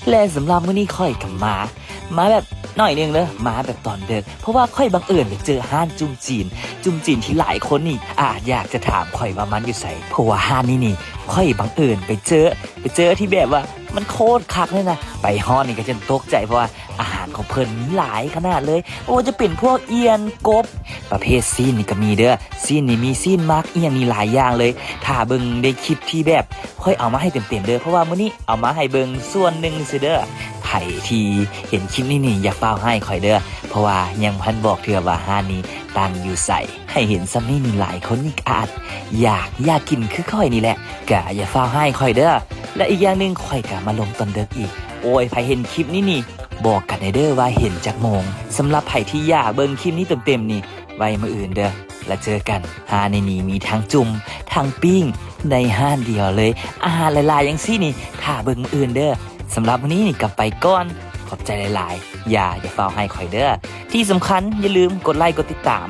และสำหรับมื้อนี้ค่อยกับมาแบบหน่อยนึงเด้อมาแบบตอนเด็กเพราะว่าค่อยบังเอิญไปเจอห้านจุ่มจีนที่หลายคนนี่อาจอยากจะถามค่อยว่ามันอยู่ไสเพราะว่าห้านนี่ค่อยบังเอิญไปเจอที่แบบว่ามันโคตรคักเลยนะไปฮอดนี่ก็จนตกใจเพราะว่าอาหารของเพิ่นมีหลายขนาดเลยโอ้จะเป็นพวกเอียนกบประเภทซีนนี่ก็มีเด้อซีนนี่มีซีนมักเอียนนี่หลายอย่างเลยถ้าเบิ่งได้คลิปที่แบบค่อยเอามาให้เต็มๆเด้อเพราะว่ามื้อนี้เอามาให้เบิ่งส่วนหนึ่งซิเด้อไผที่เห็นคลิปนี้นี่อย่าเฝ้าให้ค่อยเด้อเพราะว่ายังพันบอกเถื่อว่าห้านนี้ตั้งอยู่ใส่ให้เห็นซ้ำนี่นี่หลายคนนี่อาจอยากกินคือค่อยนี่แหละกะอย่าเฝ้าให้ค่อยเด้อและอีกอย่างนึงค่อยกะมาลงตอนเด็กอีกโอ้ยไผเห็นคลิปนี้นี่บอกกันเด้อว่าเห็นจากโมงสำหรับไผที่อยากเบิ่งคลิปนี้เต็มๆนี่ไว้มื้ออื่นเด้อแล้วเจอกันห้านนี้มีทั้งจุ่มทั้งปิ้งในห้านเดียวเลยอาหารหลายๆอย่างซี่นี่ถ้าเบิ่งมื้ออื่นเด้อสำหรับวันนี้นี่กลับไปก่อนขอบใจหลายๆอย่าเฝ้าให้ค่อยเด้อที่สำคัญอย่าลืมกดไลค์กดติดตาม